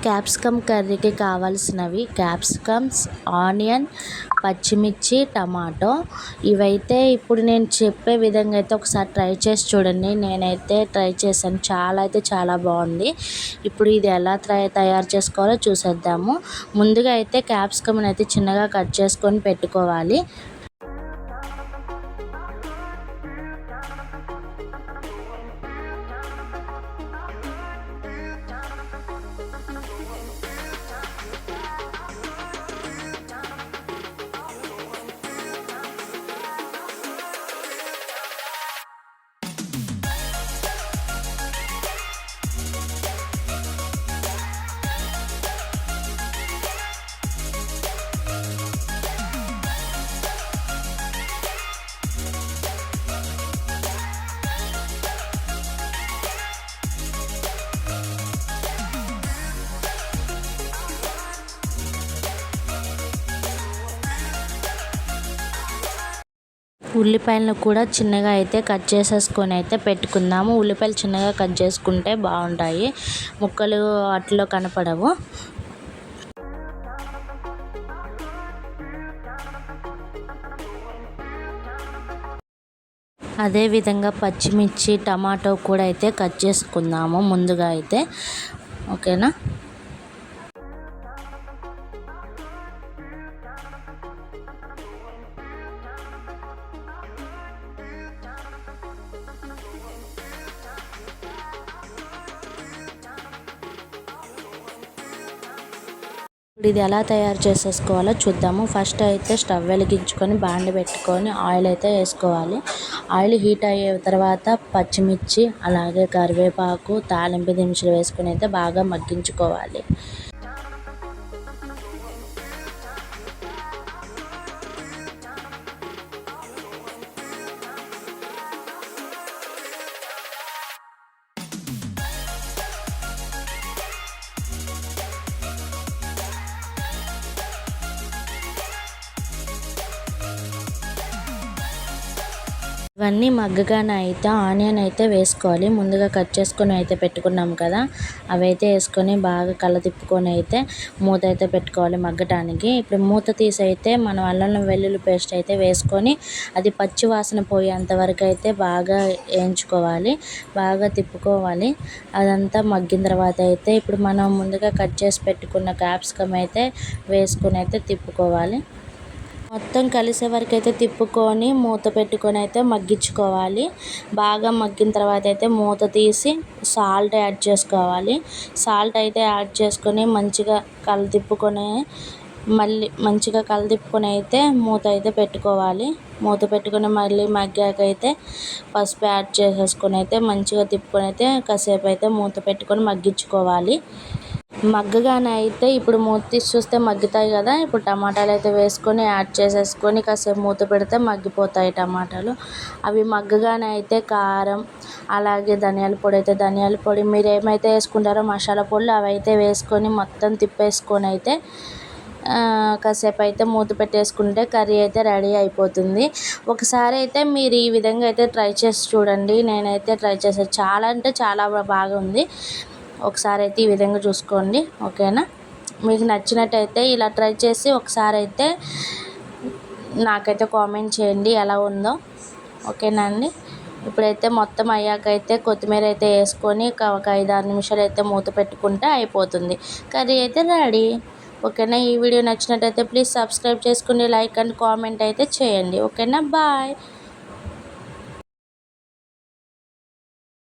Capsicum కర్రీకి కావాల్సినవి capsicums, onion, పచ్చిమిర్చి, టమాటో. ఇవైతే ఇప్పుడు నేను చెప్పే విధంగా అయితే ఒకసారి ట్రై చేసి చూడండి. నేనైతే ట్రై చేశాను, చాలా బాగుంది. ఇప్పుడు ఇది ఎలా తయారు చేసుకోవాలో చూసేద్దాము. ముందుగా అయితే క్యాప్సికమ్ అయితే చిన్నగా కట్ చేసుకొని పెట్టుకోవాలి. ఉల్లిపాయలను కూడా చిన్నగా అయితే కట్ చేసేసుకొని అయితే పెట్టుకుందాము. ఉల్లిపాయలు చిన్నగా కట్ చేసుకుంటే బాగుంటాయి, ముక్కలు అట్లా కనపడవు. అదేవిధంగా పచ్చిమిర్చి, టమాటో కూడా అయితే కట్ చేసుకుందాము ముందుగా అయితే. ఓకేనా. ఇది ఎలా తయారు చేసేసుకోవాలో చూద్దాము. ఫస్ట్ అయితే స్టవ్ వెలిగించుకొని బాండి పెట్టుకొని ఆయిల్ అయితే వేసుకోవాలి. ఆయిల్ హీట్ అయ్యే తర్వాత పచ్చిమిర్చి, అలాగే కరివేపాకు, తాలింపు దినుసులు వేసుకొని అయితే బాగా మగ్గించుకోవాలి. ఇవన్నీ మగ్గగానే అయితే ఆనియన్ అయితే వేసుకోవాలి. ముందుగా కట్ చేసుకొని అయితే పెట్టుకున్నాం కదా, అవి అయితే వేసుకొని బాగా కళ్ళ తిప్పుకొని అయితే మూత అయితే పెట్టుకోవాలి మగ్గటానికి. ఇప్పుడు మూత తీసి అయితే మనం అల్లం వెల్లుల్లి పేస్ట్ అయితే వేసుకొని అది పచ్చి వాసన పోయేంత వరకు అయితే బాగా వేయించుకోవాలి, బాగా తిప్పుకోవాలి. అదంతా మగ్గిన తర్వాత అయితే ఇప్పుడు మనం ముందుగా కట్ చేసి పెట్టుకున్న క్యాప్సికమ్ అయితే వేసుకొని అయితే తిప్పుకోవాలి. మొత్తం కలిసే వరకు అయితే తిప్పుకొని మూత పెట్టుకొని అయితే మగ్గించుకోవాలి. బాగా మగ్గిన తర్వాత అయితే మూత తీసి సాల్ట్ యాడ్ చేసుకోవాలి. సాల్ట్ అయితే యాడ్ చేసుకొని మంచిగా మంచిగా కలదిప్పుకొని అయితే మూత అయితే పెట్టుకోవాలి. మూత పెట్టుకొని మళ్ళీ మగ్గాక అయితే పసుపు యాడ్ చేసేసుకొని అయితే మంచిగా తిప్పుకొని అయితే కాసేపు అయితే మూత పెట్టుకొని మగ్గించుకోవాలి. మగ్గగానే అయితే ఇప్పుడు మూత తీసి చూస్తే మగ్గుతాయి కదా. ఇప్పుడు టమాటాలు అయితే వేసుకొని యాడ్ చేసేసుకొని కాసేపు మూత పెడితే మగ్గిపోతాయి టమాటాలు. అవి మగ్గగానే అయితే కారం, అలాగే ధనియాల పొడి అయితే ధనియాల పొడి, మీరు ఏమైతే వేసుకుంటారో మసాలా పొడులు అవి అయితే వేసుకొని మొత్తం తిప్పేసుకొని అయితే కాసేపు అయితే మూత పెట్టేసుకుంటే కర్రీ అయితే రెడీ అయిపోతుంది. ఒకసారి అయితే మీరు ఈ విధంగా అయితే ట్రై చేసి చూడండి. నేనైతే ట్రై చేసాను, చాలా బాగా ఉంది. ఒకసారి అయితే ఈ విధంగా చూసుకోండి. ఓకేనా. మీకు నచ్చినట్టయితే ఇలా ట్రై చేసి ఒకసారి అయితే నాకైతే కామెంట్ చేయండి ఎలా ఉందో. ఓకేనా అండి. ఇప్పుడైతే మొత్తం అయ్యాకైతే కొత్తిమీర అయితే వేసుకొని ఒక 5-6 నిమిషాలు అయితే మూత పెట్టుకుంటే అయిపోతుంది, కర్రీ అయితే రెడీ. ఓకేనా. ఈ వీడియో నచ్చినట్టయితే ప్లీజ్ సబ్స్క్రైబ్ చేసుకుని లైక్ అండ్ కామెంట్ అయితే చేయండి. ఓకేనా. బాయ్.